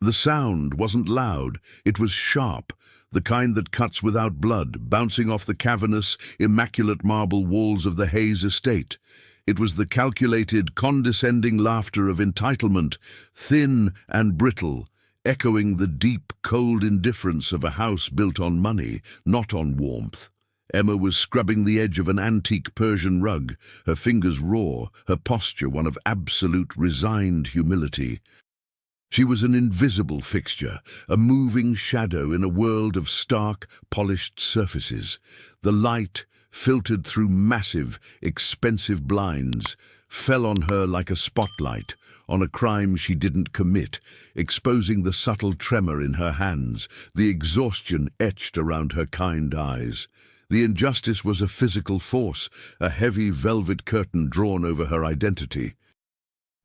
The sound wasn't loud, it was sharp, the kind that cuts without blood, bouncing off the cavernous, immaculate marble walls of the Hayes estate. It was the calculated, condescending laughter of entitlement, thin and brittle, echoing the deep, cold indifference of a house built on money, not on warmth. Emma was scrubbing the edge of an antique Persian rug, her fingers raw, her posture one of absolute, resigned humility. She was an invisible fixture, a moving shadow in a world of stark, polished surfaces. The light, filtered through massive, expensive blinds, fell on her like a spotlight, on a crime she didn't commit, exposing the subtle tremor in her hands, the exhaustion etched around her kind eyes. The injustice was a physical force, a heavy velvet curtain drawn over her identity.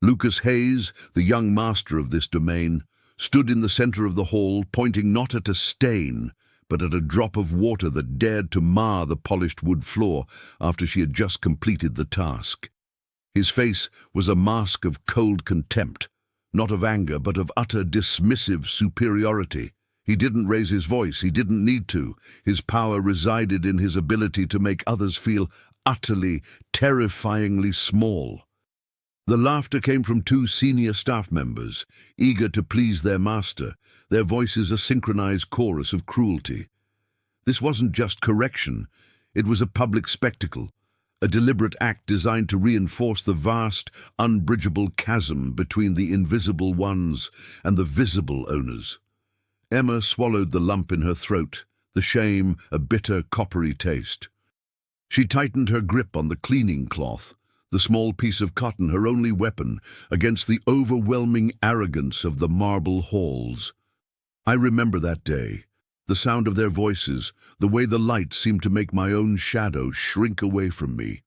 Lucas Hayes, the young master of this domain, stood in the center of the hall, pointing not at a stain, but at a drop of water that dared to mar the polished wood floor after she had just completed the task. His face was a mask of cold contempt, not of anger, but of utter dismissive superiority. He didn't raise his voice, he didn't need to. His power resided in his ability to make others feel utterly, terrifyingly small. The laughter came from two senior staff members, eager to please their master, their voices a synchronized chorus of cruelty. This wasn't just correction, it was a public spectacle, a deliberate act designed to reinforce the vast, unbridgeable chasm between the invisible ones and the visible owners. Emma swallowed the lump in her throat, the shame a bitter, coppery taste. She tightened her grip on the cleaning cloth, the small piece of cotton her only weapon against the overwhelming arrogance of the marble halls. I remember that day, the sound of their voices, the way the light seemed to make my own shadow shrink away from me.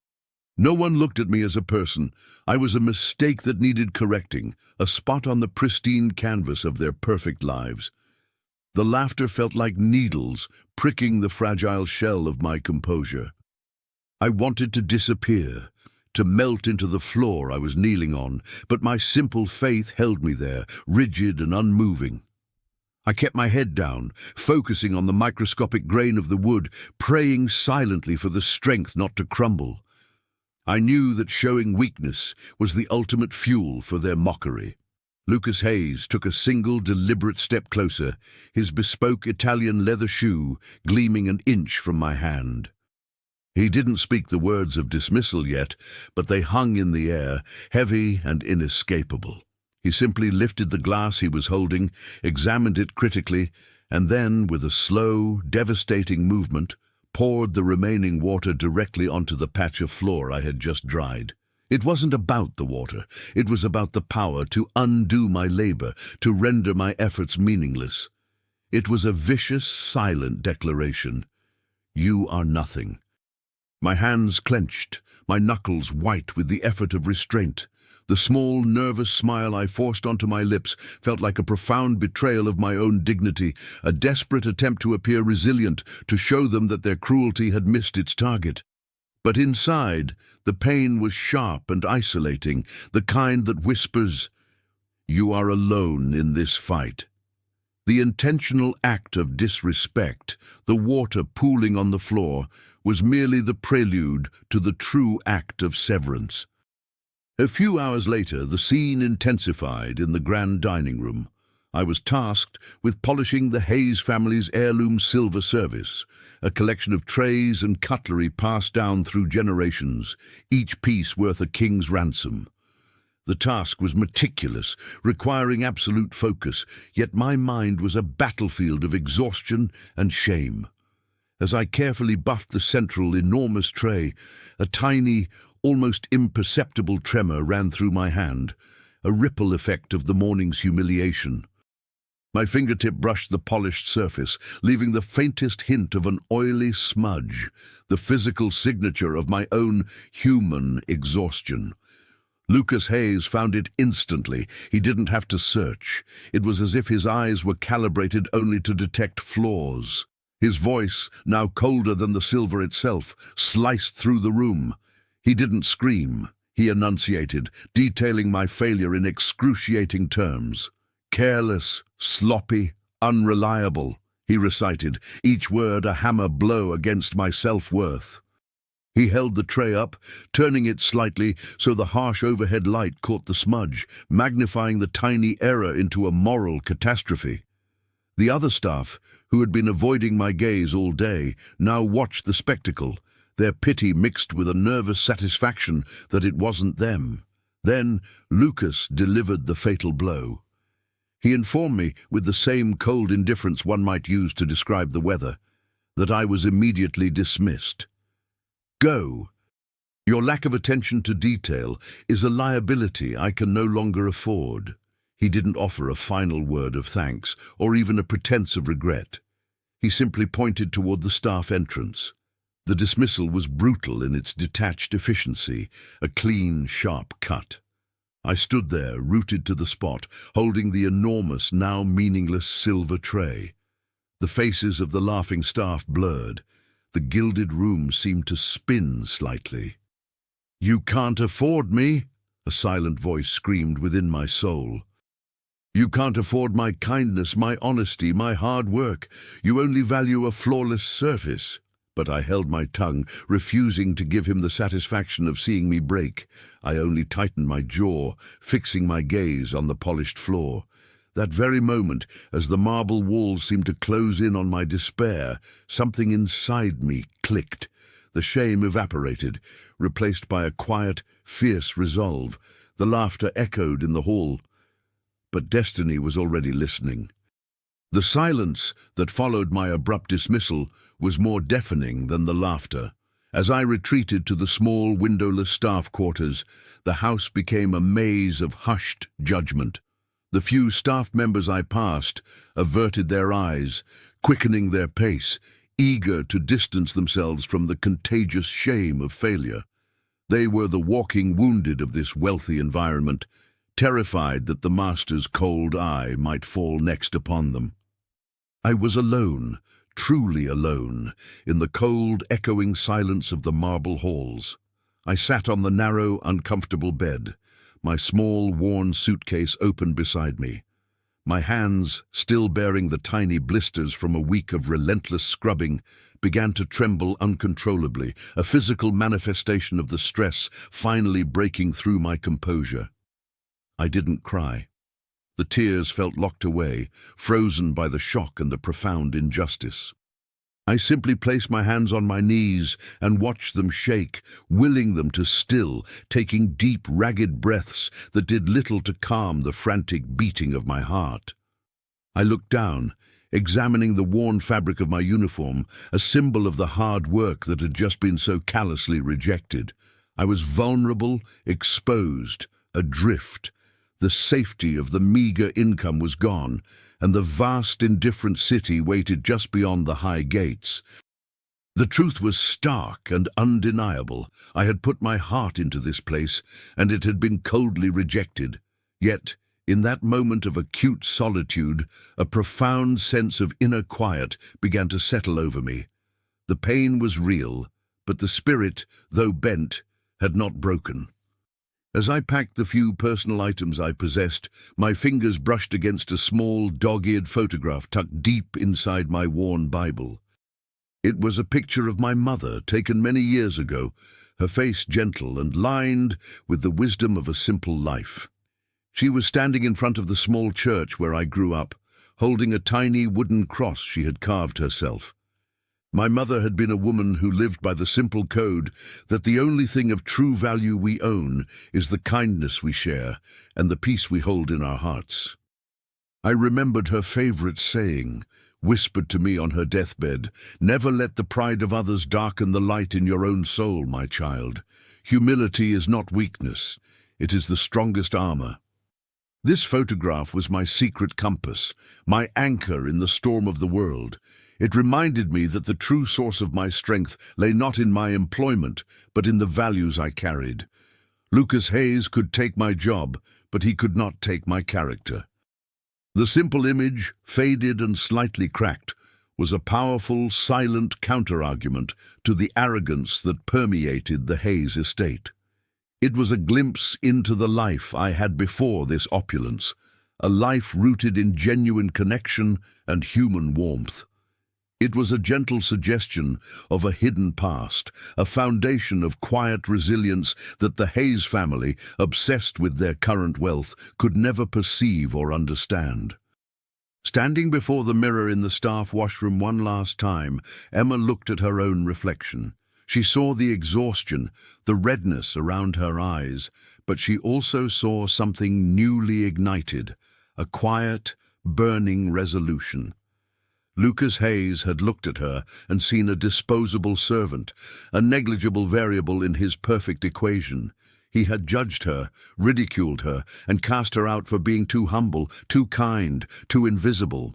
No one looked at me as a person. I was a mistake that needed correcting, a spot on the pristine canvas of their perfect lives. The laughter felt like needles pricking the fragile shell of my composure. I wanted to disappear, to melt into the floor I was kneeling on, but my simple faith held me there, rigid and unmoving. I kept my head down, focusing on the microscopic grain of the wood, praying silently for the strength not to crumble. I knew that showing weakness was the ultimate fuel for their mockery. Lucas Hayes took a single deliberate step closer, his bespoke Italian leather shoe gleaming an inch from my hand. He didn't speak the words of dismissal yet, but they hung in the air, heavy and inescapable. He simply lifted the glass he was holding, examined it critically, and then, with a slow, devastating movement, poured the remaining water directly onto the patch of floor I had just dried. It wasn't about the water. It was about the power to undo my labor, to render my efforts meaningless. It was a vicious, silent declaration. You are nothing. My hands clenched, my knuckles white with the effort of restraint. The small, nervous smile I forced onto my lips felt like a profound betrayal of my own dignity, a desperate attempt to appear resilient, to show them that their cruelty had missed its target. But inside, the pain was sharp and isolating, the kind that whispers, "You are alone in this fight." The intentional act of disrespect, the water pooling on the floor, was merely the prelude to the true act of severance. A few hours later, the scene intensified in the grand dining room. I was tasked with polishing the Hayes family's heirloom silver service, a collection of trays and cutlery passed down through generations, each piece worth a king's ransom. The task was meticulous, requiring absolute focus, yet my mind was a battlefield of exhaustion and shame. As I carefully buffed the central, enormous tray, a tiny, almost imperceptible tremor ran through my hand, a ripple effect of the morning's humiliation. My fingertip brushed the polished surface, leaving the faintest hint of an oily smudge, the physical signature of my own human exhaustion. Lucas Hayes found it instantly. He didn't have to search. It was as if his eyes were calibrated only to detect flaws. His voice, now colder than the silver itself, sliced through the room. He didn't scream. He enunciated, detailing my failure in excruciating terms. Careless, sloppy, unreliable, he recited, each word a hammer blow against my self-worth. He held the tray up, turning it slightly so the harsh overhead light caught the smudge, magnifying the tiny error into a moral catastrophe. The other staff, who had been avoiding my gaze all day, now watched the spectacle, their pity mixed with a nervous satisfaction that it wasn't them. Then Lucas delivered the fatal blow. He informed me, with the same cold indifference one might use to describe the weather, that I was immediately dismissed. Go. Your lack of attention to detail is a liability I can no longer afford. He didn't offer a final word of thanks, or even a pretense of regret. He simply pointed toward the staff entrance. The dismissal was brutal in its detached efficiency, a clean, sharp cut. I stood there, rooted to the spot, holding the enormous, now meaningless silver tray. The faces of the laughing staff blurred. The gilded room seemed to spin slightly. "You can't afford me," a silent voice screamed within my soul. "You can't afford my kindness, my honesty, my hard work. You only value a flawless surface." But I held my tongue, refusing to give him the satisfaction of seeing me break. I only tightened my jaw, fixing my gaze on the polished floor. That very moment, as the marble walls seemed to close in on my despair, something inside me clicked. The shame evaporated, replaced by a quiet, fierce resolve. The laughter echoed in the hall. But destiny was already listening. The silence that followed my abrupt dismissal was more deafening than the laughter. As I retreated to the small, windowless staff quarters, the house became a maze of hushed judgment. The few staff members I passed averted their eyes, quickening their pace, eager to distance themselves from the contagious shame of failure. They were the walking wounded of this wealthy environment, terrified that the master's cold eye might fall next upon them. I was alone, truly alone, in the cold, echoing silence of the marble halls. I sat on the narrow, uncomfortable bed, my small, worn suitcase open beside me. My hands, still bearing the tiny blisters from a week of relentless scrubbing, began to tremble uncontrollably, a physical manifestation of the stress finally breaking through my composure. I didn't cry. The tears felt locked away, frozen by the shock and the profound injustice. I simply placed my hands on my knees and watched them shake, willing them to still, taking deep, ragged breaths that did little to calm the frantic beating of my heart. I looked down, examining the worn fabric of my uniform, a symbol of the hard work that had just been so callously rejected. I was vulnerable, exposed, adrift. The safety of the meager income was gone, and the vast, indifferent city waited just beyond the high gates. The truth was stark and undeniable. I had put my heart into this place, and it had been coldly rejected. Yet, in that moment of acute solitude, a profound sense of inner quiet began to settle over me. The pain was real, but the spirit, though bent, had not broken. As I packed the few personal items I possessed, my fingers brushed against a small, dog-eared photograph tucked deep inside my worn Bible. It was a picture of my mother, taken many years ago, her face gentle and lined with the wisdom of a simple life. She was standing in front of the small church where I grew up, holding a tiny wooden cross she had carved herself. My mother had been a woman who lived by the simple code that the only thing of true value we own is the kindness we share and the peace we hold in our hearts. I remembered her favorite saying, whispered to me on her deathbed, "Never let the pride of others darken the light in your own soul, my child. Humility is not weakness, it is the strongest armor." This photograph was my secret compass, my anchor in the storm of the world. It reminded me that the true source of my strength lay not in my employment, but in the values I carried. Lucas Hayes could take my job, but he could not take my character. The simple image, faded and slightly cracked, was a powerful, silent counter-argument to the arrogance that permeated the Hayes estate. It was a glimpse into the life I had before this opulence, a life rooted in genuine connection and human warmth. It was a gentle suggestion of a hidden past, a foundation of quiet resilience that the Hayes family, obsessed with their current wealth, could never perceive or understand. Standing before the mirror in the staff washroom one last time, Emma looked at her own reflection. She saw the exhaustion, the redness around her eyes, but she also saw something newly ignited, a quiet, burning resolution. Lucas Hayes had looked at her and seen a disposable servant, a negligible variable in his perfect equation. He had judged her, ridiculed her, and cast her out for being too humble, too kind, too invisible.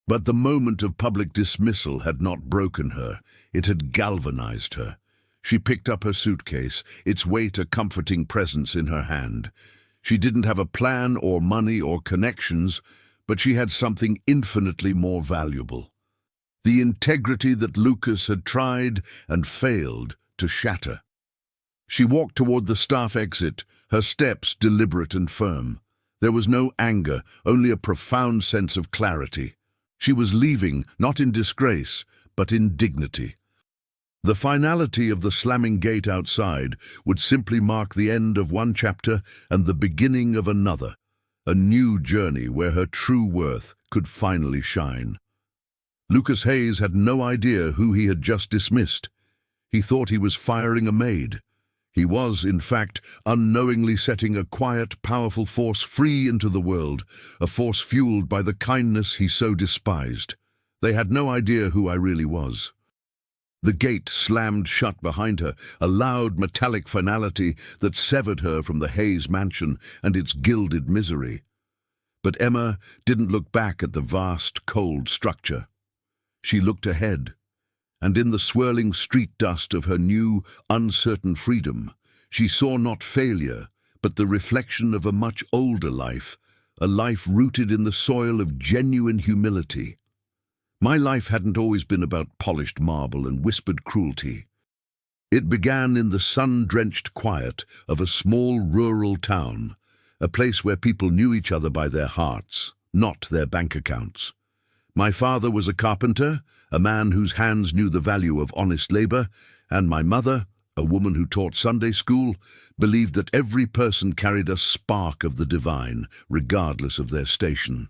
But the moment of public dismissal had not broken her. It had galvanized her. She picked up her suitcase, its weight a comforting presence in her hand. She didn't have a plan or money or connections, but she had something infinitely more valuable. The integrity that Lucas had tried and failed to shatter. She walked toward the staff exit, her steps deliberate and firm. There was no anger, only a profound sense of clarity. She was leaving, not in disgrace, but in dignity. The finality of the slamming gate outside would simply mark the end of one chapter and the beginning of another, a new journey where her true worth could finally shine. Lucas Hayes had no idea who he had just dismissed. He thought he was firing a maid. He was, in fact, unknowingly setting a quiet, powerful force free into the world, a force fueled by the kindness he so despised. They had no idea who I really was. The gate slammed shut behind her, a loud metallic finality that severed her from the Hayes mansion and its gilded misery. But Emma didn't look back at the vast, cold structure. She looked ahead, and in the swirling street dust of her new, uncertain freedom, she saw not failure, but the reflection of a much older life, a life rooted in the soil of genuine humility. My life hadn't always been about polished marble and whispered cruelty. It began in the sun-drenched quiet of a small rural town, a place where people knew each other by their hearts, not their bank accounts. My father was a carpenter, a man whose hands knew the value of honest labor, and my mother, a woman who taught Sunday school, believed that every person carried a spark of the divine, regardless of their station.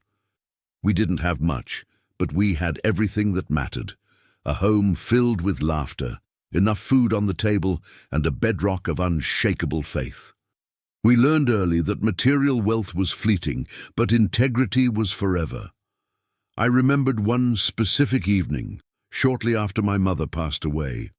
We didn't have much, but we had everything that mattered. A home filled with laughter, enough food on the table, and a bedrock of unshakable faith. We learned early that material wealth was fleeting, but integrity was forever. I remembered one specific evening, shortly after my mother passed away.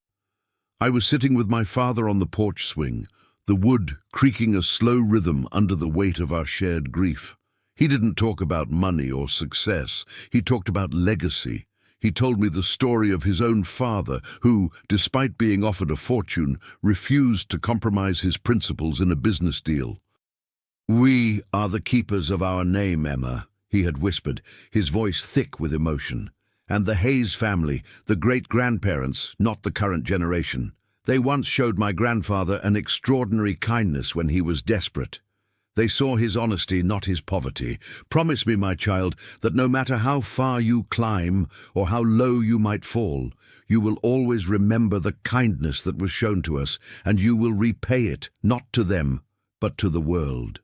I was sitting with my father on the porch swing, the wood creaking a slow rhythm under the weight of our shared grief. He didn't talk about money or success. He talked about legacy. He told me the story of his own father who, despite being offered a fortune, refused to compromise his principles in a business deal. "We are the keepers of our name, Emma," he had whispered, his voice thick with emotion. "And the Hayes family, the great-grandparents, not the current generation. They once showed my grandfather an extraordinary kindness when he was desperate. They saw his honesty, not his poverty. Promise me, my child, that no matter how far you climb or how low you might fall, you will always remember the kindness that was shown to us, and you will repay it, not to them, but to the world.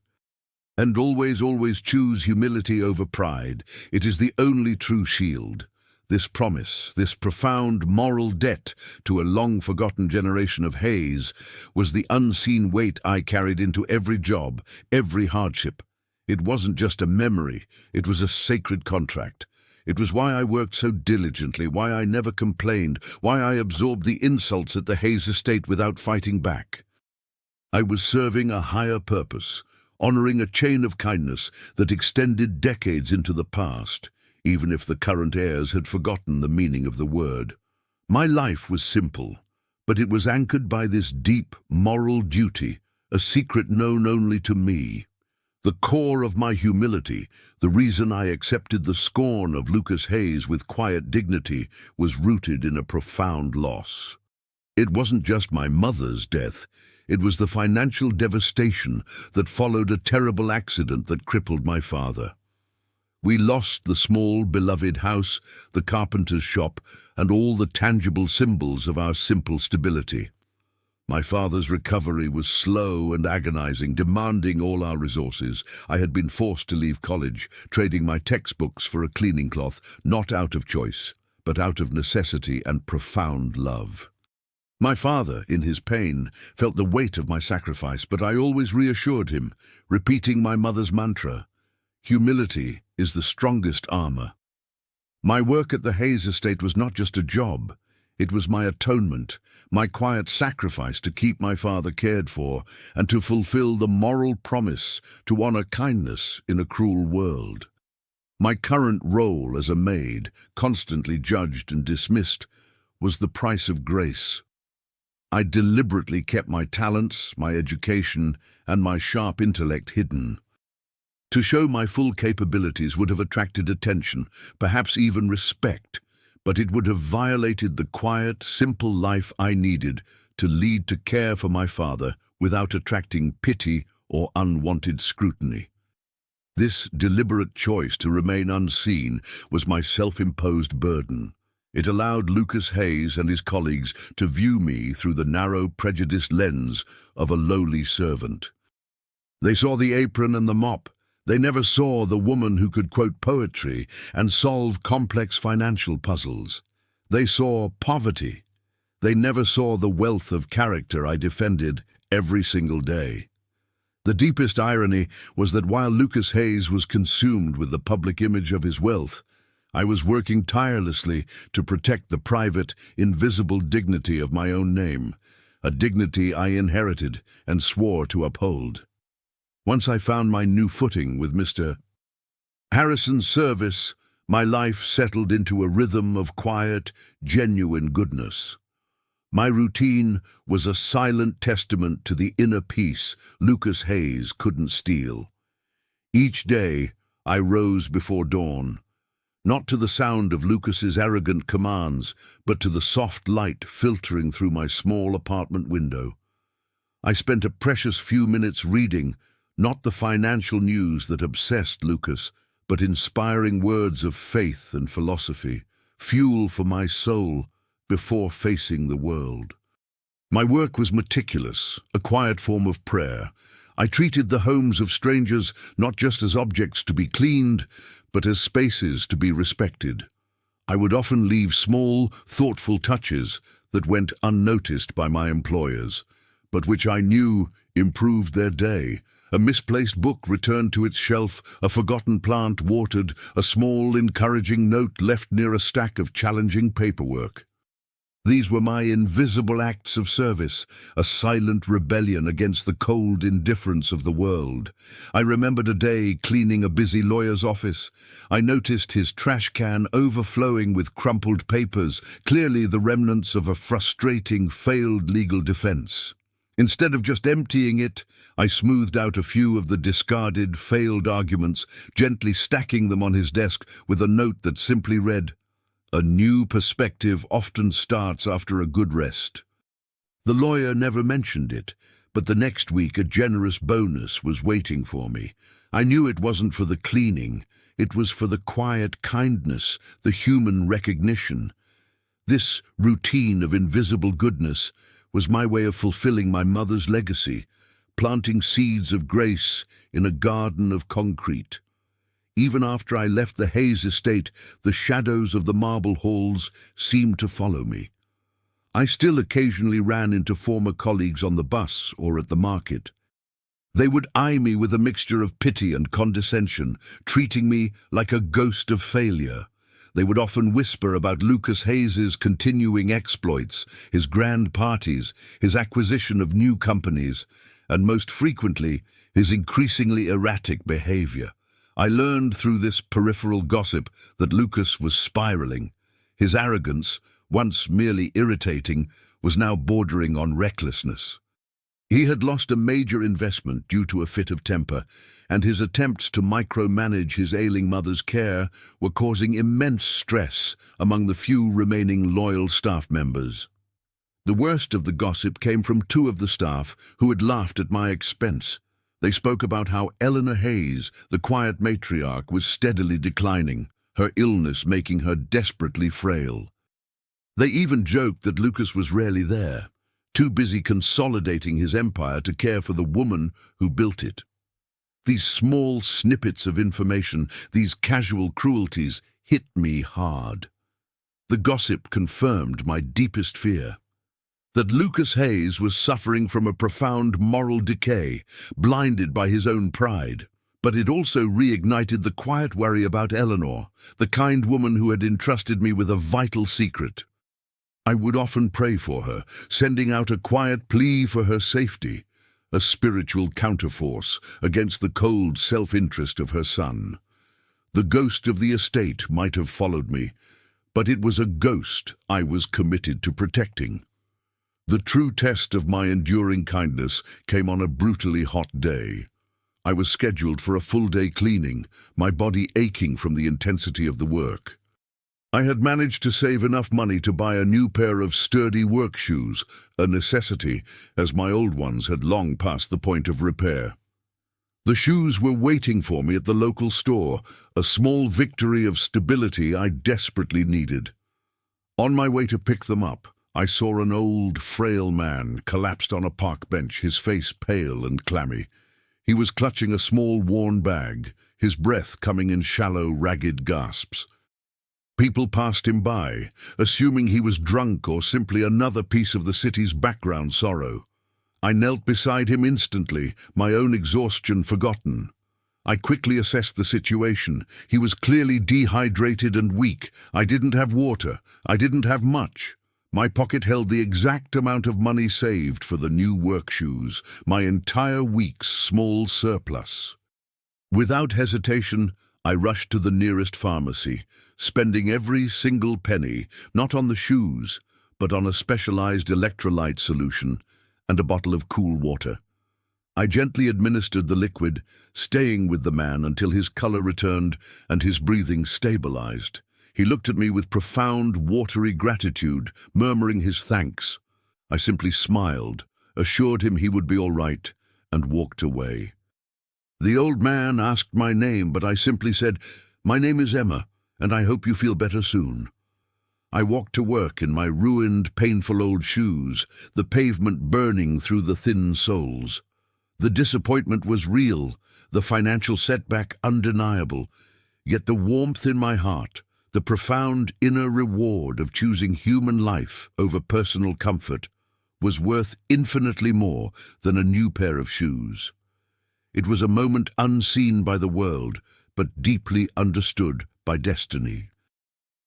And always, always choose humility over pride. It is the only true shield. This promise, this profound moral debt to a long-forgotten generation of Hayes, was the unseen weight I carried into every job, every hardship. It wasn't just a memory, it was a sacred contract. It was why I worked so diligently, why I never complained, why I absorbed the insults at the Hayes estate without fighting back. I was serving a higher purpose, honoring a chain of kindness that extended decades into the past, even if the current heirs had forgotten the meaning of the word. My life was simple, but it was anchored by this deep moral duty, a secret known only to me. The core of my humility, the reason I accepted the scorn of Lucas Hayes with quiet dignity, was rooted in a profound loss. It wasn't just my mother's death, It was the financial devastation that followed a terrible accident that crippled my father. We lost the small, beloved house, the carpenter's shop, and all the tangible symbols of our simple stability. My father's recovery was slow and agonizing, demanding all our resources. I had been forced to leave college, trading my textbooks for a cleaning cloth, not out of choice, but out of necessity and profound love. My father, in his pain, felt the weight of my sacrifice, but I always reassured him, repeating my mother's mantra, "Humility is the strongest armor." My work at the Hayes estate was not just a job. It was my atonement, my quiet sacrifice to keep my father cared for and to fulfill the moral promise to honor kindness in a cruel world. My current role as a maid, constantly judged and dismissed, was the price of grace. I deliberately kept my talents, my education, and my sharp intellect hidden. To show my full capabilities would have attracted attention, perhaps even respect, but it would have violated the quiet, simple life I needed to lead to care for my father without attracting pity or unwanted scrutiny. This deliberate choice to remain unseen was my self-imposed burden. It allowed Lucas Hayes and his colleagues to view me through the narrow, prejudiced lens of a lowly servant. They saw the apron and the mop. They never saw the woman who could quote poetry and solve complex financial puzzles. They saw poverty. They never saw the wealth of character I defended every single day. The deepest irony was that while Lucas Hayes was consumed with the public image of his wealth, I was working tirelessly to protect the private, invisible dignity of my own name, a dignity I inherited and swore to uphold. Once I found my new footing with Mr. Harrison's service, my life settled into a rhythm of quiet, genuine goodness. My routine was a silent testament to the inner peace Lucas Hayes couldn't steal. Each day I rose before dawn, not to the sound of Lucas's arrogant commands, but to the soft light filtering through my small apartment window. I spent a precious few minutes reading, not the financial news that obsessed Lucas, but inspiring words of faith and philosophy, fuel for my soul before facing the world. My work was meticulous, a quiet form of prayer. I treated the homes of strangers not just as objects to be cleaned, but as spaces to be respected. I would often leave small, thoughtful touches that went unnoticed by my employers, but which I knew improved their day. A misplaced book returned to its shelf, a forgotten plant watered, a small, encouraging note left near a stack of challenging paperwork. These were my invisible acts of service, a silent rebellion against the cold indifference of the world. I remembered a day cleaning a busy lawyer's office. I noticed his trash can overflowing with crumpled papers, clearly the remnants of a frustrating, failed legal defense. Instead of just emptying it, I smoothed out a few of the discarded, failed arguments, gently stacking them on his desk with a note that simply read, "A new perspective often starts after a good rest." The lawyer never mentioned it, but the next week a generous bonus was waiting for me. I knew it wasn't for the cleaning, it was for the quiet kindness, the human recognition. This routine of invisible goodness was my way of fulfilling my mother's legacy, planting seeds of grace in a garden of concrete. Even after I left the Hayes estate, the shadows of the marble halls seemed to follow me. I still occasionally ran into former colleagues on the bus or at the market. They would eye me with a mixture of pity and condescension, treating me like a ghost of failure. They would often whisper about Lucas Hayes's continuing exploits, his grand parties, his acquisition of new companies, and most frequently, his increasingly erratic behavior. I learned through this peripheral gossip that Lucas was spiraling. His arrogance, once merely irritating, was now bordering on recklessness. He had lost a major investment due to a fit of temper, and his attempts to micromanage his ailing mother's care were causing immense stress among the few remaining loyal staff members. The worst of the gossip came from two of the staff who had laughed at my expense. They spoke about how Eleanor Hayes, the quiet matriarch, was steadily declining, her illness making her desperately frail. They even joked that Lucas was rarely there, too busy consolidating his empire to care for the woman who built it. These small snippets of information, these casual cruelties, hit me hard. The gossip confirmed my deepest fear, that Lucas Hayes was suffering from a profound moral decay, blinded by his own pride. But it also reignited the quiet worry about Eleanor, the kind woman who had entrusted me with a vital secret. I would often pray for her, sending out a quiet plea for her safety, a spiritual counterforce against the cold self-interest of her son. The ghost of the estate might have followed me, but it was a ghost I was committed to protecting. The true test of my enduring kindness came on a brutally hot day. I was scheduled for a full-day cleaning, my body aching from the intensity of the work. I had managed to save enough money to buy a new pair of sturdy work shoes, a necessity, as my old ones had long passed the point of repair. The shoes were waiting for me at the local store, a small victory of stability I desperately needed. On my way to pick them up, I saw an old, frail man collapsed on a park bench, his face pale and clammy. He was clutching a small, worn bag, his breath coming in shallow, ragged gasps. People passed him by, assuming he was drunk or simply another piece of the city's background sorrow. I knelt beside him instantly, my own exhaustion forgotten. I quickly assessed the situation. He was clearly dehydrated and weak. I didn't have water. I didn't have much. My pocket held the exact amount of money saved for the new work shoes, my entire week's small surplus. Without hesitation, I rushed to the nearest pharmacy, spending every single penny, not on the shoes, but on a specialized electrolyte solution and a bottle of cool water. I gently administered the liquid, staying with the man until his color returned and his breathing stabilized. He looked at me with profound, watery gratitude, murmuring his thanks. I simply smiled, assured him he would be all right, and walked away. The old man asked my name, but I simply said, "My name is Emma, and I hope you feel better soon." I walked to work in my ruined, painful old shoes, the pavement burning through the thin soles. The disappointment was real, the financial setback undeniable, yet the warmth in my heart, the profound inner reward of choosing human life over personal comfort, was worth infinitely more than a new pair of shoes. It was a moment unseen by the world, but deeply understood by destiny.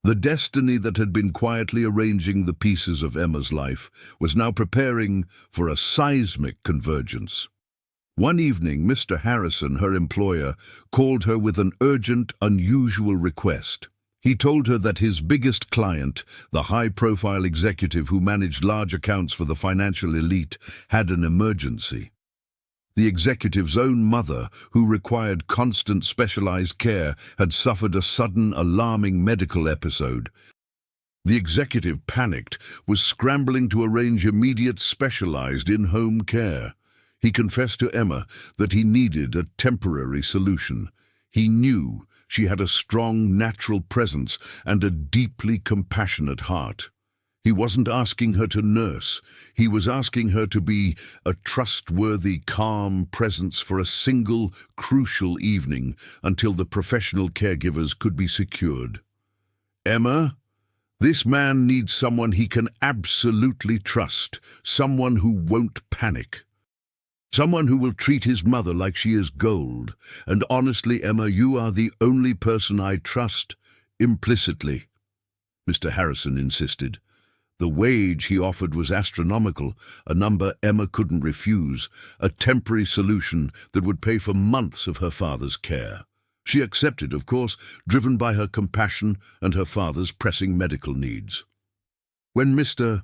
The destiny that had been quietly arranging the pieces of Emma's life was now preparing for a seismic convergence. One evening, Mr. Harrison, her employer, called her with an urgent, unusual request. He told her that his biggest client, the high-profile executive who managed large accounts for the financial elite, had an emergency. The executive's own mother, who required constant specialized care, had suffered a sudden, alarming medical episode. The executive panicked, was scrambling to arrange immediate specialized in-home care. He confessed to Emma that he needed a temporary solution. He knew she had a strong natural presence and a deeply compassionate heart. He wasn't asking her to nurse. He was asking her to be a trustworthy, calm presence for a single, crucial evening until the professional caregivers could be secured. "Emma, this man needs someone he can absolutely trust, someone who won't panic. Someone who will treat his mother like she is gold. And honestly, Emma, you are the only person I trust implicitly," Mr. Harrison insisted. The wage he offered was astronomical, a number Emma couldn't refuse, a temporary solution that would pay for months of her father's care. She accepted, of course, driven by her compassion and her father's pressing medical needs. When Mr.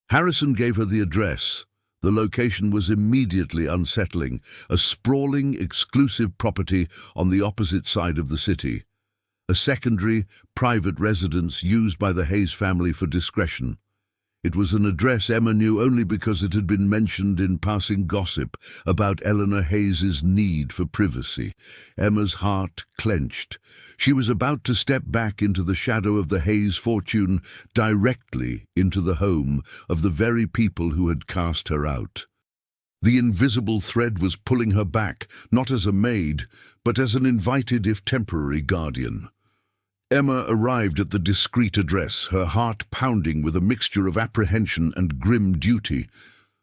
Harrison gave her the address, the location was immediately unsettling, a sprawling, exclusive property on the opposite side of the city, a secondary, private residence used by the Hayes family for discretion. It was an address Emma knew only because it had been mentioned in passing gossip about Eleanor Hayes's need for privacy. Emma's heart clenched. She was about to step back into the shadow of the Hayes fortune, directly into the home of the very people who had cast her out. The invisible thread was pulling her back, not as a maid, but as an invited if temporary guardian. Emma arrived at the discreet address, her heart pounding with a mixture of apprehension and grim duty.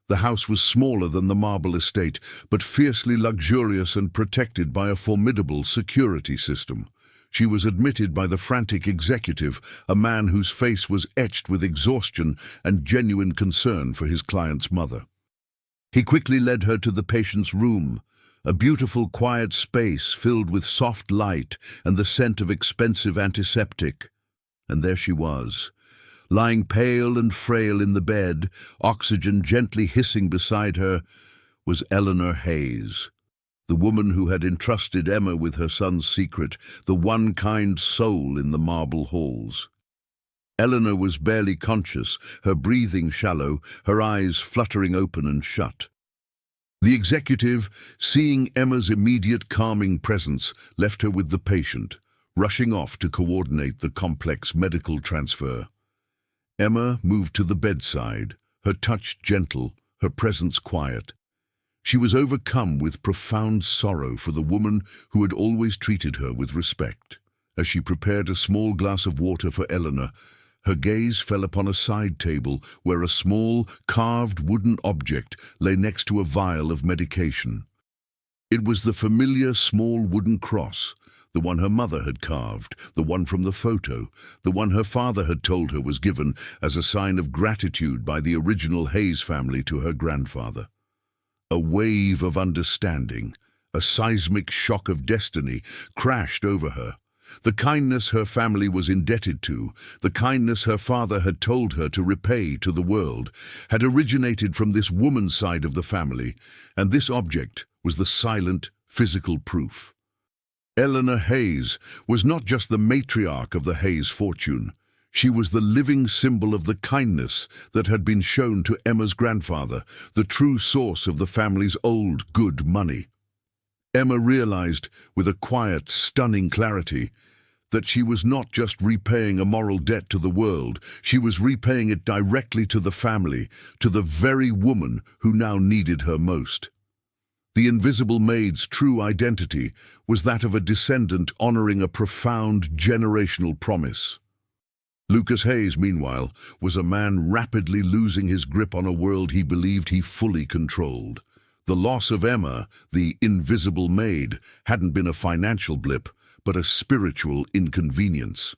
The house was smaller than the marble estate, but fiercely luxurious and protected by a formidable security system. She was admitted by the frantic executive, a man whose face was etched with exhaustion and genuine concern for his client's mother. He quickly led her to the patient's room, a beautiful, quiet space filled with soft light and the scent of expensive antiseptic. And there she was, lying pale and frail in the bed, oxygen gently hissing beside her, was Eleanor Hayes, the woman who had entrusted Emma with her son's secret, the one kind soul in the marble halls. Eleanor was barely conscious, her breathing shallow, her eyes fluttering open and shut. The executive, seeing Emma's immediate calming presence, left her with the patient, rushing off to coordinate the complex medical transfer. Emma moved to the bedside, her touch gentle, her presence quiet. She was overcome with profound sorrow for the woman who had always treated her with respect. As she prepared a small glass of water for Eleanor, her gaze fell upon a side table where a small, carved wooden object lay next to a vial of medication. It was the familiar small wooden cross, the one her mother had carved, the one from the photo, the one her father had told her was given as a sign of gratitude by the original Hayes family to her grandfather. A wave of understanding, a seismic shock of destiny, crashed over her. The kindness her family was indebted to, the kindness her father had told her to repay to the world, had originated from this woman's side of the family, and this object was the silent, physical proof. Eleanor Hayes was not just the matriarch of the Hayes fortune. She was the living symbol of the kindness that had been shown to Emma's grandfather, the true source of the family's old, good money. Emma realized, with a quiet, stunning clarity, that she was not just repaying a moral debt to the world, she was repaying it directly to the family, to the very woman who now needed her most. The invisible maid's true identity was that of a descendant honoring a profound generational promise. Lucas Hayes, meanwhile, was a man rapidly losing his grip on a world he believed he fully controlled. The loss of Emma, the invisible maid, hadn't been a financial blip, but a spiritual inconvenience.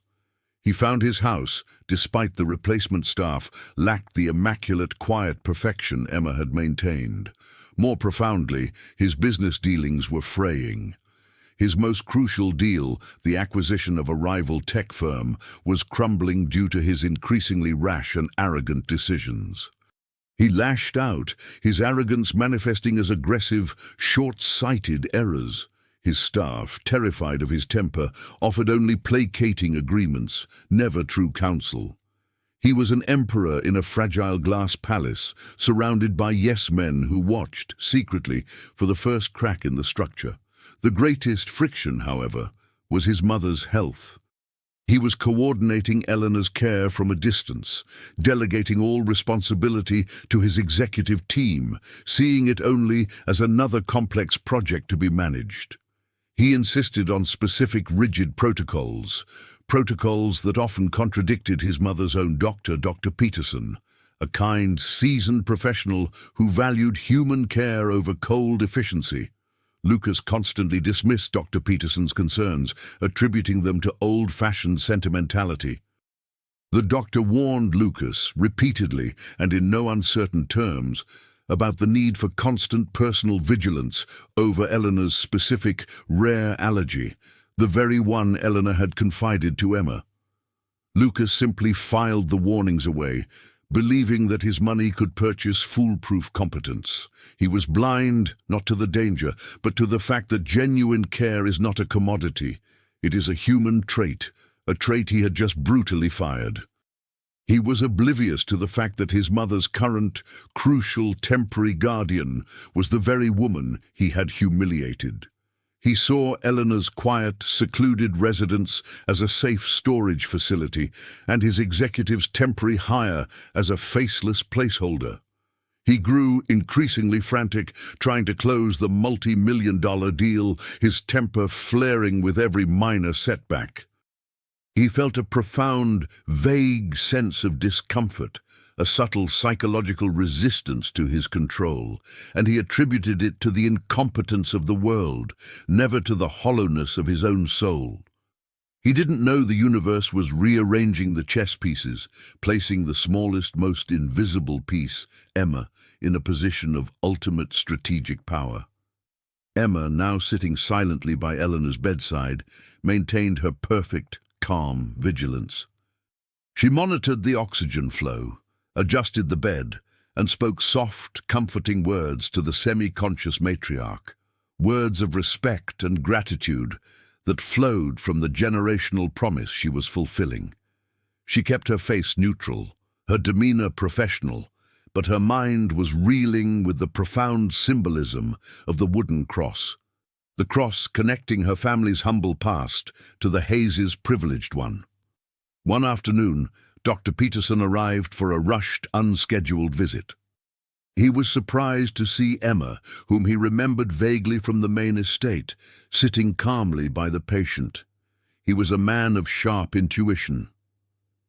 He found his house, despite the replacement staff, lacked the immaculate, quiet perfection Emma had maintained. More profoundly, his business dealings were fraying. His most crucial deal, the acquisition of a rival tech firm, was crumbling due to his increasingly rash and arrogant decisions. He lashed out, his arrogance manifesting as aggressive, short-sighted errors. His staff, terrified of his temper, offered only placating agreements, never true counsel. He was an emperor in a fragile glass palace, surrounded by yes-men who watched, secretly, for the first crack in the structure. The greatest friction, however, was his mother's health. He was coordinating Eleanor's care from a distance, delegating all responsibility to his executive team, seeing it only as another complex project to be managed. He insisted on specific rigid protocols that often contradicted his mother's own doctor, Dr. Peterson, a kind, seasoned professional who valued human care over cold efficiency. Lucas constantly dismissed Dr. Peterson's concerns, attributing them to old-fashioned sentimentality. The doctor warned Lucas, repeatedly and in no uncertain terms, about the need for constant personal vigilance over Eleanor's specific, rare allergy, the very one Eleanor had confided to Emma. Lucas simply filed the warnings away, believing that his money could purchase foolproof competence. He was blind, not to the danger, but to the fact that genuine care is not a commodity. It is a human trait, a trait he had just brutally fired. He was oblivious to the fact that his mother's current, crucial, temporary guardian was the very woman he had humiliated. He saw Eleanor's quiet, secluded residence as a safe storage facility and his executive's temporary hire as a faceless placeholder. He grew increasingly frantic, trying to close the multi-million-dollar deal, his temper flaring with every minor setback. He felt a profound, vague sense of discomfort, a subtle psychological resistance to his control, and he attributed it to the incompetence of the world, never to the hollowness of his own soul. He didn't know the universe was rearranging the chess pieces, placing the smallest, most invisible piece, Emma, in a position of ultimate strategic power. Emma, now sitting silently by Eleanor's bedside, maintained her perfect, calm vigilance. She monitored the oxygen flow, adjusted the bed, and spoke soft, comforting words to the semi-conscious matriarch, words of respect and gratitude that flowed from the generational promise she was fulfilling. She kept her face neutral, her demeanor professional, but her mind was reeling with the profound symbolism of the wooden cross, the cross connecting her family's humble past to the Hayes' privileged one. One afternoon, Dr. Peterson arrived for a rushed, unscheduled visit. He was surprised to see Emma, whom he remembered vaguely from the main estate, sitting calmly by the patient. He was a man of sharp intuition.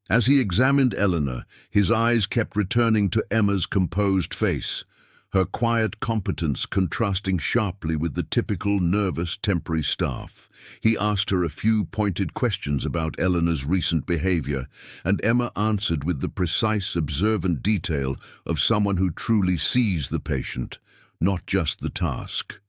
As he examined Eleanor, his eyes kept returning to Emma's composed face, her quiet competence contrasting sharply with the typical nervous temporary staff. He asked her a few pointed questions about Eleanor's recent behavior, and Emma answered with the precise, observant detail of someone who truly sees the patient, not just the task.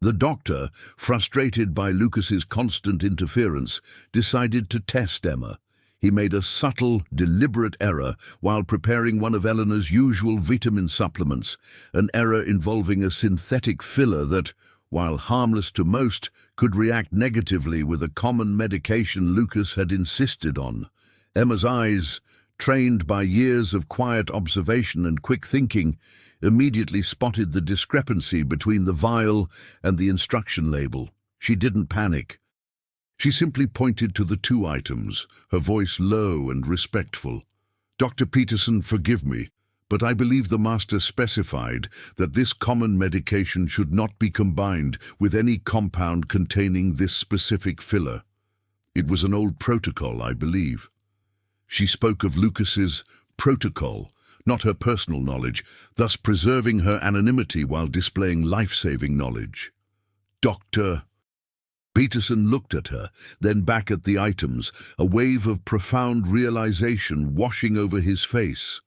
The doctor, frustrated by Lucas's constant interference, decided to test Emma. He made a subtle, deliberate error while preparing one of Eleanor's usual vitamin supplements, an error involving a synthetic filler that, while harmless to most, could react negatively with a common medication Lucas had insisted on. Emma's eyes, trained by years of quiet observation and quick thinking, immediately spotted the discrepancy between the vial and the instruction label. She didn't panic. She simply pointed to the two items, her voice low and respectful. "Dr. Peterson, forgive me, but I believe the master specified that this common medication should not be combined with any compound containing this specific filler. It was an old protocol, I believe." She spoke of Lucas's protocol, not her personal knowledge, thus preserving her anonymity while displaying life-saving knowledge. Dr. Peterson looked at her, then back at the items, a wave of profound realization washing over his face.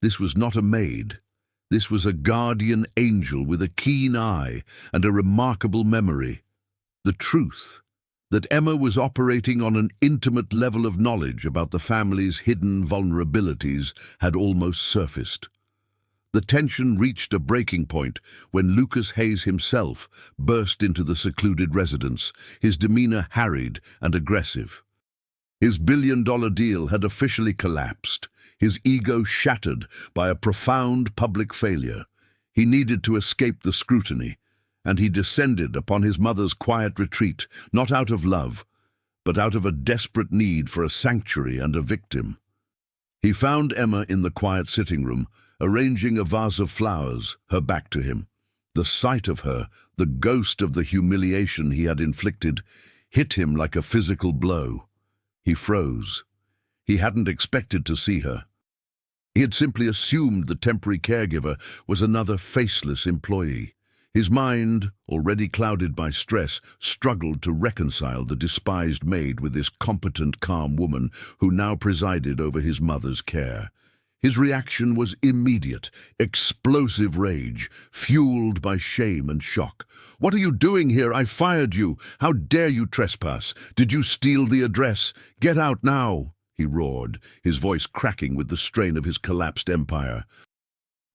This was not a maid. This was a guardian angel with a keen eye and a remarkable memory. The truth, that Emma was operating on an intimate level of knowledge about the family's hidden vulnerabilities, had almost surfaced. The tension reached a breaking point when Lucas Hayes himself burst into the secluded residence, his demeanor harried and aggressive. His billion-dollar deal had officially collapsed, his ego shattered by a profound public failure. He needed to escape the scrutiny, and he descended upon his mother's quiet retreat, not out of love, but out of a desperate need for a sanctuary and a victim. He found Emma in the quiet sitting room, arranging a vase of flowers, her back to him. The sight of her, the ghost of the humiliation he had inflicted, hit him like a physical blow. He froze. He hadn't expected to see her. He had simply assumed the temporary caregiver was another faceless employee. His mind, already clouded by stress, struggled to reconcile the despised maid with this competent, calm woman who now presided over his mother's care. His reaction was immediate, explosive rage, fueled by shame and shock. "What are you doing here? I fired you. How dare you trespass? Did you steal the address? Get out now!" he roared, his voice cracking with the strain of his collapsed empire.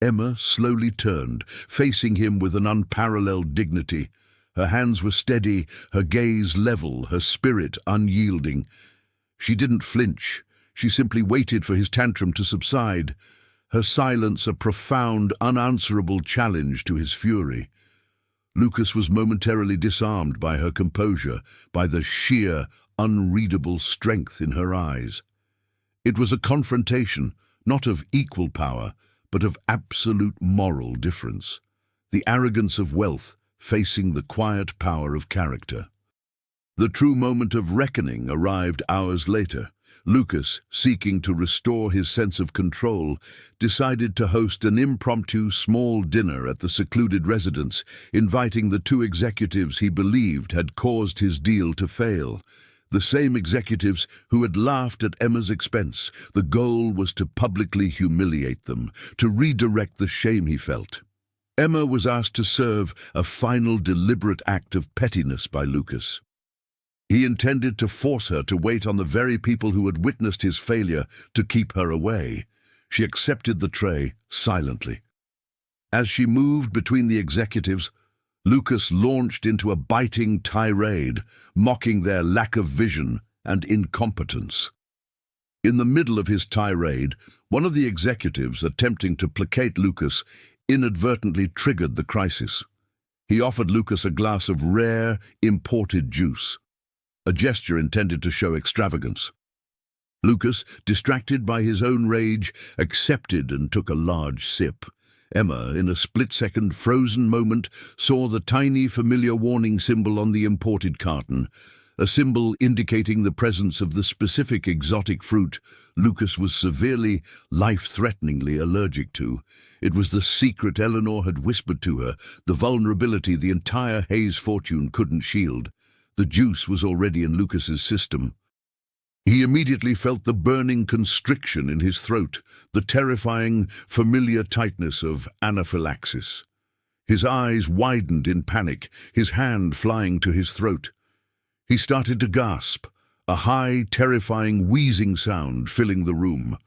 Emma slowly turned, facing him with an unparalleled dignity. Her hands were steady, her gaze level, her spirit unyielding. She didn't flinch. She simply waited for his tantrum to subside, her silence a profound, unanswerable challenge to his fury. Lucas was momentarily disarmed by her composure, by the sheer, unreadable strength in her eyes. It was a confrontation, not of equal power, but of absolute moral difference. The arrogance of wealth facing the quiet power of character. The true moment of reckoning arrived hours later. Lucas, seeking to restore his sense of control, decided to host an impromptu small dinner at the secluded residence, inviting the two executives he believed had caused his deal to fail. The same executives who had laughed at Emma's expense. The goal was to publicly humiliate them, to redirect the shame he felt. Emma was asked to serve a final deliberate act of pettiness by Lucas. He intended to force her to wait on the very people who had witnessed his failure to keep her away. She accepted the tray silently. As she moved between the executives, Lucas launched into a biting tirade, mocking their lack of vision and incompetence. In the middle of his tirade, one of the executives, attempting to placate Lucas, inadvertently triggered the crisis. He offered Lucas a glass of rare, imported juice, a gesture intended to show extravagance. Lucas, distracted by his own rage, accepted and took a large sip. Emma, in a split-second frozen moment, saw the tiny familiar warning symbol on the imported carton, a symbol indicating the presence of the specific exotic fruit Lucas was severely, life-threateningly allergic to. It was the secret Eleanor had whispered to her, the vulnerability the entire Hayes fortune couldn't shield. The juice was already in Lucas's system. He immediately felt the burning constriction in his throat, the terrifying, familiar tightness of anaphylaxis. His eyes widened in panic, his hand flying to his throat. He started to gasp, a high, terrifying, wheezing sound filling the room.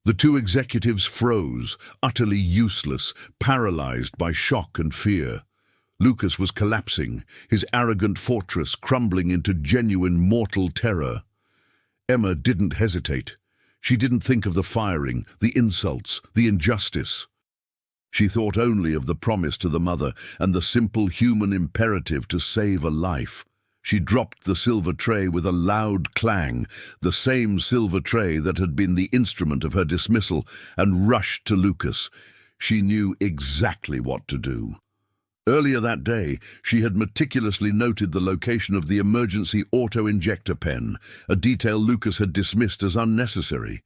The two executives froze, utterly useless, paralyzed by shock and fear. Lucas was collapsing, his arrogant fortress crumbling into genuine mortal terror. Emma didn't hesitate. She didn't think of the firing, the insults, the injustice. She thought only of the promise to the mother and the simple human imperative to save a life. She dropped the silver tray with a loud clang, the same silver tray that had been the instrument of her dismissal, and rushed to Lucas. She knew exactly what to do. Earlier that day, she had meticulously noted the location of the emergency auto-injector pen, a detail Lucas had dismissed as unnecessary.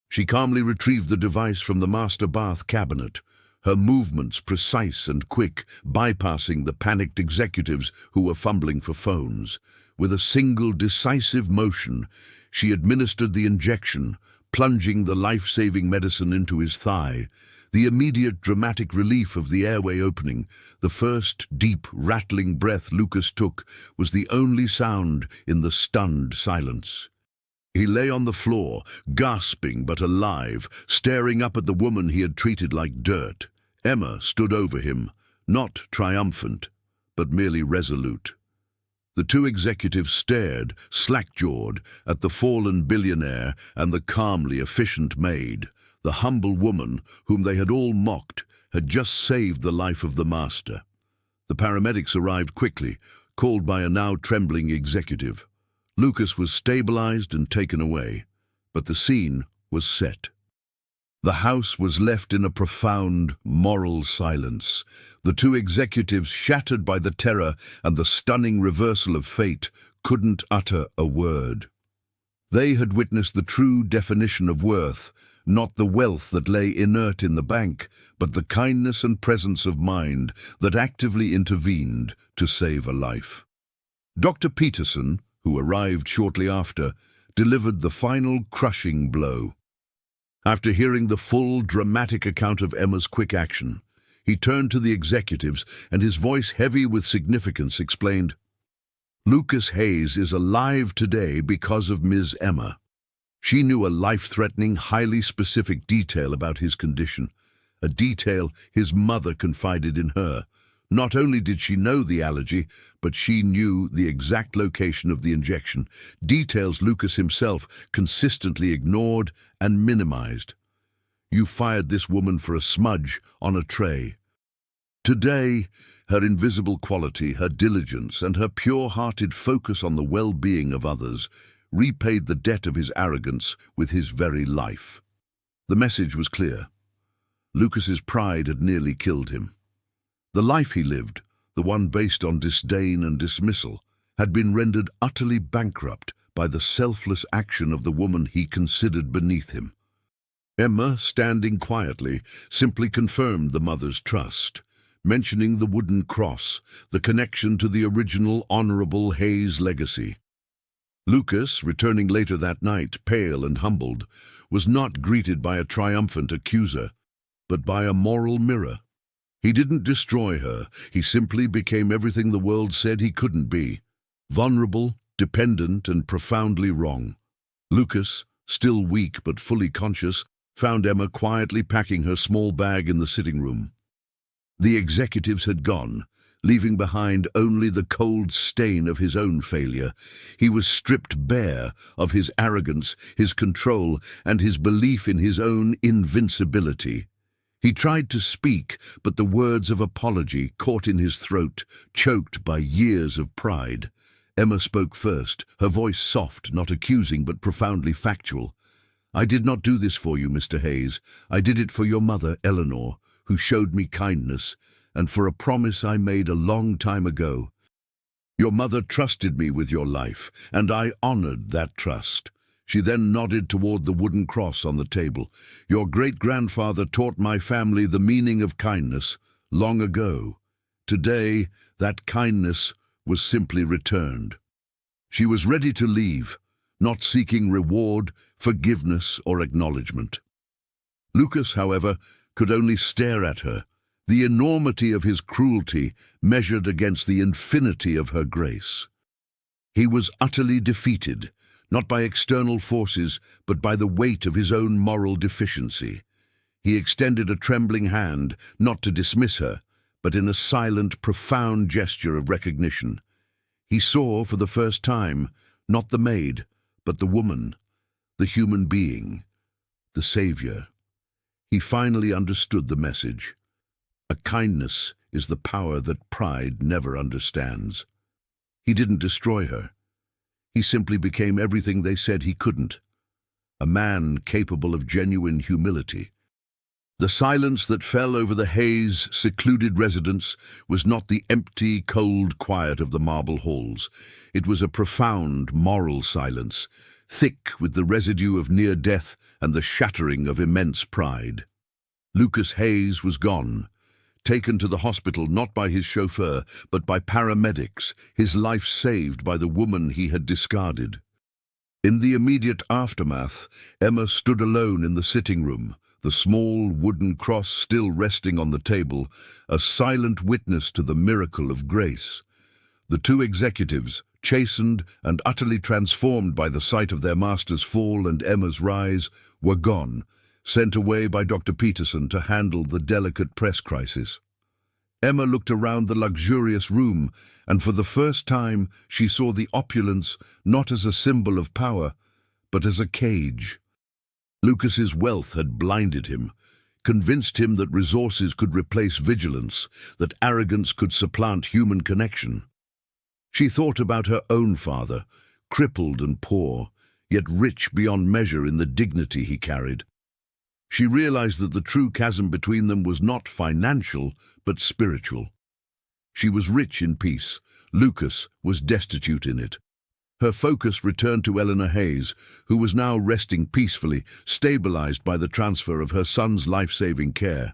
She calmly retrieved the device from the master bath cabinet, her movements precise and quick, bypassing the panicked executives who were fumbling for phones. With a single decisive motion, she administered the injection, plunging the life-saving medicine into his thigh. The immediate dramatic relief of the airway opening, the first deep, rattling breath Lucas took, was the only sound in the stunned silence. He lay on the floor, gasping but alive, staring up at the woman he had treated like dirt. Emma stood over him, not triumphant, but merely resolute. The two executives stared, slack-jawed, at the fallen billionaire and the calmly efficient maid. The humble woman, whom they had all mocked, had just saved the life of the master. The paramedics arrived quickly, called by a now trembling executive. Lucas was stabilized and taken away, but the scene was set. The house was left in a profound, moral silence. The two executives, shattered by the terror and the stunning reversal of fate, couldn't utter a word. They had witnessed the true definition of worth, not the wealth that lay inert in the bank, but the kindness and presence of mind that actively intervened to save a life. Dr. Peterson, who arrived shortly after, delivered the final crushing blow. After hearing the full, dramatic account of Emma's quick action, he turned to the executives and his voice heavy with significance explained, "Lucas Hayes is alive today because of Ms. Emma. She knew a life-threatening, highly specific detail about his condition, a detail his mother confided in her. Not only did she know the allergy, but she knew the exact location of the injection, details Lucas himself consistently ignored and minimized. You fired this woman for a smudge on a tray. Today, her invisible quality, her diligence, and her pure-hearted focus on the well-being of others repaid the debt of his arrogance with his very life. The message was clear. Lucas's pride had nearly killed him. The life he lived, the one based on disdain and dismissal, had been rendered utterly bankrupt by the selfless action of the woman he considered beneath him. Emma, standing quietly, simply confirmed the mother's trust, mentioning the wooden cross, the connection to the original Honorable Hayes legacy. Lucas, returning later that night, pale and humbled, was not greeted by a triumphant accuser, but by a moral mirror. He didn't destroy her, he simply became everything the world said he couldn't be: vulnerable, dependent, and profoundly wrong. Lucas, still weak but fully conscious, found Emma quietly packing her small bag in the sitting room. The executives had gone, leaving behind only the cold stain of his own failure. He was stripped bare of his arrogance, his control, and his belief in his own invincibility. He tried to speak, but the words of apology caught in his throat, choked by years of pride. Emma spoke first, her voice soft, not accusing, but profoundly factual. "I did not do this for you, Mr. Hayes. I did it for your mother, Eleanor, who showed me kindness, and for a promise I made a long time ago. Your mother trusted me with your life, and I honored that trust." She then nodded toward the wooden cross on the table. "Your great-grandfather taught my family the meaning of kindness long ago. Today, that kindness was simply returned." She was ready to leave, not seeking reward, forgiveness, or acknowledgement. Lucas, however, could only stare at her, the enormity of his cruelty measured against the infinity of her grace. He was utterly defeated, not by external forces, but by the weight of his own moral deficiency. He extended a trembling hand, not to dismiss her, but in a silent, profound gesture of recognition. He saw, for the first time, not the maid, but the woman, the human being, the savior. He finally understood the message. A kindness is the power that pride never understands. He didn't destroy her. He simply became everything they said he couldn't: a man capable of genuine humility. The silence that fell over the Hayes' secluded residence was not the empty, cold quiet of the marble halls. It was a profound, moral silence, thick with the residue of near death and the shattering of immense pride. Lucas Hayes was gone, taken to the hospital not by his chauffeur, but by paramedics, his life saved by the woman he had discarded. In the immediate aftermath, Emma stood alone in the sitting room, the small wooden cross still resting on the table, a silent witness to the miracle of grace. The two executives, chastened and utterly transformed by the sight of their master's fall and Emma's rise, were gone, sent away by Dr. Peterson to handle the delicate press crisis. Emma looked around the luxurious room, and for the first time she saw the opulence not as a symbol of power, but as a cage. Lucas's wealth had blinded him, convinced him that resources could replace vigilance, that arrogance could supplant human connection. She thought about her own father, crippled and poor, yet rich beyond measure in the dignity he carried. She realized that the true chasm between them was not financial, but spiritual. She was rich in peace. Lucas was destitute in it. Her focus returned to Eleanor Hayes, who was now resting peacefully, stabilized by the transfer of her son's life-saving care.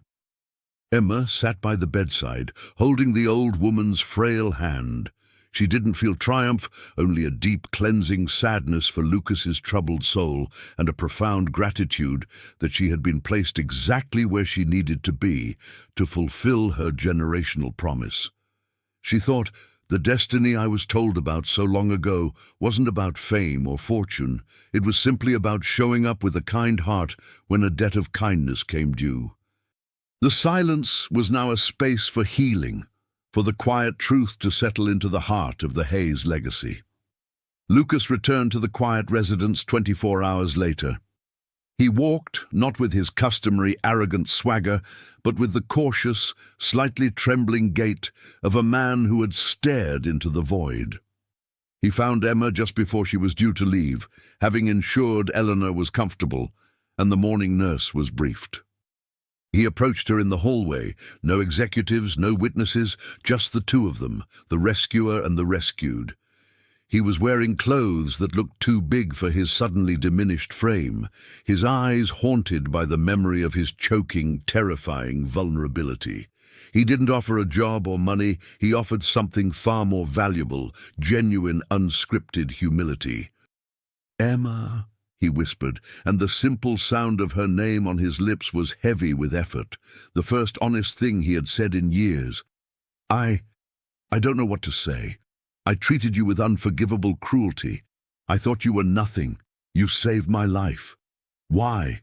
Emma sat by the bedside, holding the old woman's frail hand. She didn't feel triumph, only a deep cleansing sadness for Lucas's troubled soul and a profound gratitude that she had been placed exactly where she needed to be to fulfill her generational promise. She thought, the destiny I was told about so long ago wasn't about fame or fortune. It was simply about showing up with a kind heart when a debt of kindness came due. The silence was now a space for healing, for the quiet truth to settle into the heart of the Hayes legacy. Lucas returned to the quiet residence 24 hours later. He walked, not with his customary arrogant swagger, but with the cautious, slightly trembling gait of a man who had stared into the void. He found Emma just before she was due to leave, having ensured Eleanor was comfortable, and the morning nurse was briefed. He approached her in the hallway, no executives, no witnesses, just the two of them, the rescuer and the rescued. He was wearing clothes that looked too big for his suddenly diminished frame, his eyes haunted by the memory of his choking, terrifying vulnerability. He didn't offer a job or money, he offered something far more valuable, genuine, unscripted humility. "Emma," he whispered, and the simple sound of her name on his lips was heavy with effort, the first honest thing he had said in years. I don't know what to say. I treated you with unforgivable cruelty. I thought you were nothing. You saved my life. Why?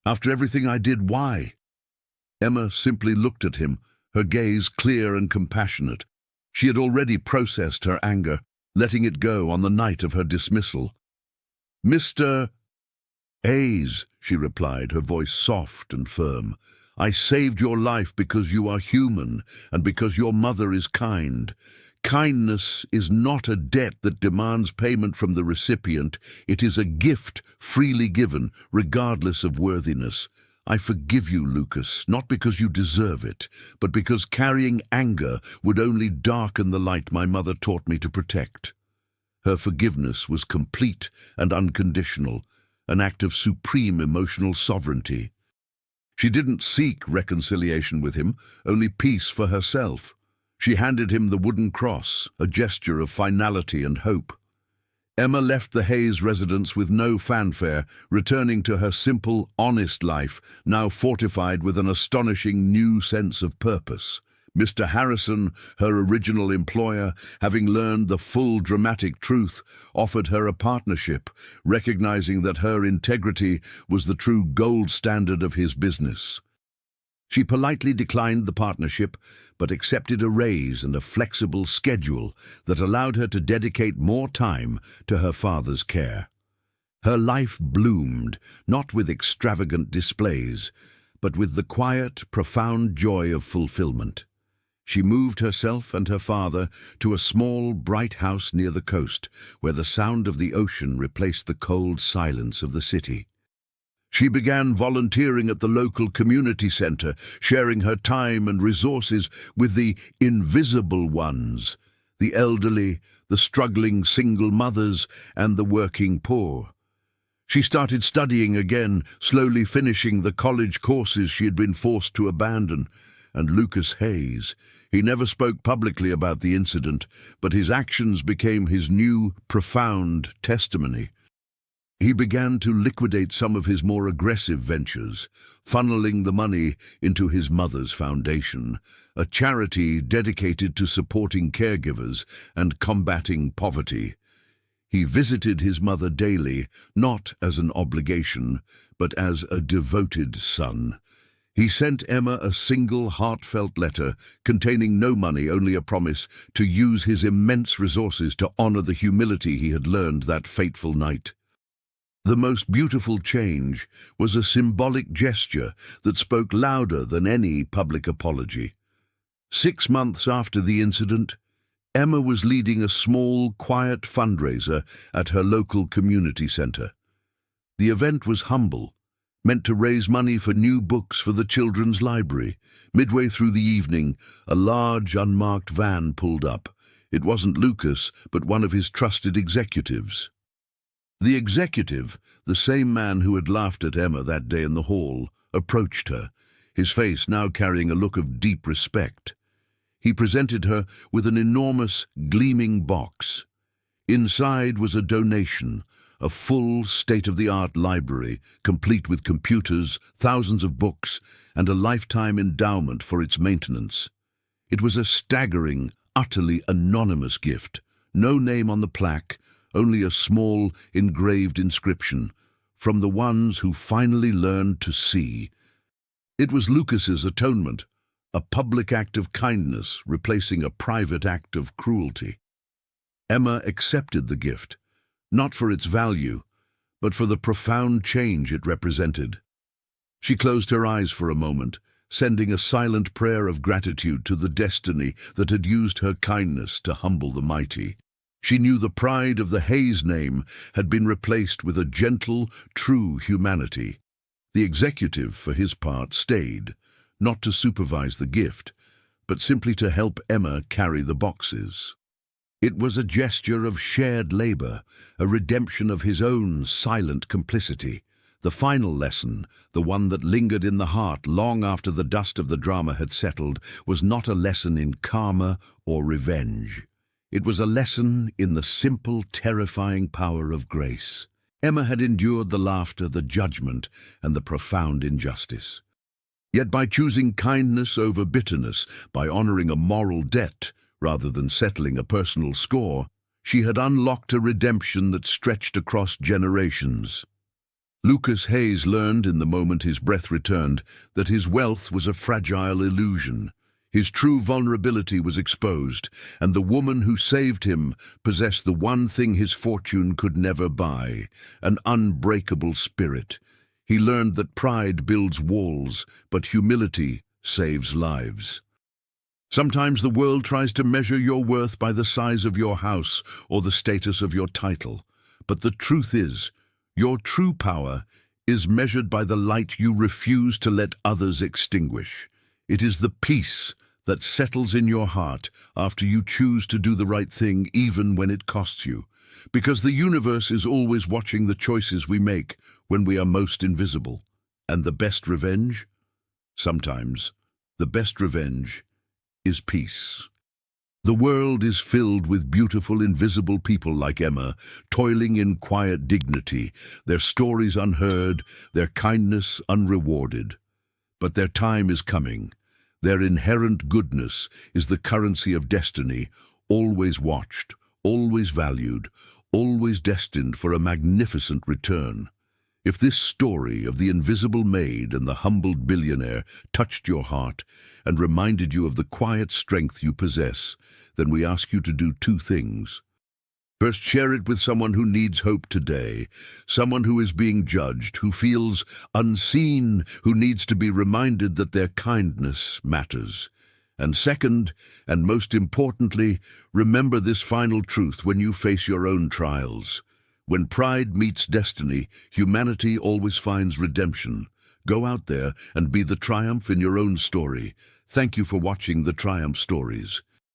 After everything I did, why?" Emma simply looked at him, her gaze clear and compassionate. She had already processed her anger, letting it go on the night of her dismissal. "Mr. Hayes," she replied, her voice soft and firm, "I saved your life because you are human and because your mother is kind. Kindness is not a debt that demands payment from the recipient. It is a gift freely given, regardless of worthiness. I forgive you, Lucas, not because you deserve it, but because carrying anger would only darken the light my mother taught me to protect." Her forgiveness was complete and unconditional, an act of supreme emotional sovereignty. She didn't seek reconciliation with him, only peace for herself. She handed him the wooden cross, a gesture of finality and hope. Emma left the Hayes residence with no fanfare, returning to her simple, honest life, now fortified with an astonishing new sense of purpose. Mr. Harrison, her original employer, having learned the full dramatic truth, offered her a partnership, recognizing that her integrity was the true gold standard of his business. She politely declined the partnership, but accepted a raise and a flexible schedule that allowed her to dedicate more time to her father's care. Her life bloomed, not with extravagant displays, but with the quiet, profound joy of fulfillment. She moved herself and her father to a small, bright house near the coast, where the sound of the ocean replaced the cold silence of the city. She began volunteering at the local community center, sharing her time and resources with the invisible ones, the elderly, the struggling single mothers, and the working poor. She started studying again, slowly finishing the college courses she had been forced to abandon. And Lucas Hayes, he never spoke publicly about the incident, but his actions became his new, profound testimony. He began to liquidate some of his more aggressive ventures, funneling the money into his mother's foundation, a charity dedicated to supporting caregivers and combating poverty. He visited his mother daily, not as an obligation, but as a devoted son. He sent Emma a single heartfelt letter containing no money, only a promise to use his immense resources to honor the humility he had learned that fateful night. The most beautiful change was a symbolic gesture that spoke louder than any public apology. 6 months after the incident, Emma was leading a small, quiet fundraiser at her local community center. The event was humble, meant to raise money for new books for the children's library. Midway through the evening, a large, unmarked van pulled up. It wasn't Lucas, but one of his trusted executives. The executive, the same man who had laughed at Emma that day in the hall, approached her, his face now carrying a look of deep respect. He presented her with an enormous, gleaming box. Inside was a donation, a full, state-of-the-art library, complete with computers, thousands of books, and a lifetime endowment for its maintenance. It was a staggering, utterly anonymous gift, no name on the plaque, only a small, engraved inscription, "From the ones who finally learned to see." It was Lucas's atonement, a public act of kindness replacing a private act of cruelty. Emma accepted the gift, not for its value, but for the profound change it represented. She closed her eyes for a moment, sending a silent prayer of gratitude to the destiny that had used her kindness to humble the mighty. She knew the pride of the Hayes name had been replaced with a gentle, true humanity. The executive, for his part, stayed, not to supervise the gift, but simply to help Emma carry the boxes. It was a gesture of shared labor, a redemption of his own silent complicity. The final lesson, the one that lingered in the heart long after the dust of the drama had settled, was not a lesson in karma or revenge. It was a lesson in the simple, terrifying power of grace. Emma had endured the laughter, the judgment, and the profound injustice. Yet by choosing kindness over bitterness, by honoring a moral debt rather than settling a personal score, she had unlocked a redemption that stretched across generations. Lucas Hayes learned in the moment his breath returned that his wealth was a fragile illusion. His true vulnerability was exposed, and the woman who saved him possessed the one thing his fortune could never buy, an unbreakable spirit. He learned that pride builds walls, but humility saves lives. Sometimes the world tries to measure your worth by the size of your house or the status of your title, but the truth is, your true power is measured by the light you refuse to let others extinguish. It is the peace that settles in your heart after you choose to do the right thing even when it costs you. Because the universe is always watching the choices we make when we are most invisible. And the best revenge? Sometimes, the best revenge is peace. The world is filled with beautiful, invisible people like Emma, toiling in quiet dignity, their stories unheard, their kindness unrewarded. But their time is coming. Their inherent goodness is the currency of destiny, always watched, always valued, always destined for a magnificent return. If this story of the invisible maid and the humbled billionaire touched your heart and reminded you of the quiet strength you possess, then we ask you to do two things. First, share it with someone who needs hope today, someone who is being judged, who feels unseen, who needs to be reminded that their kindness matters. And second, and most importantly, remember this final truth when you face your own trials. When pride meets destiny, humanity always finds redemption. Go out there and be the triumph in your own story. Thank you for watching The Triumph Stories.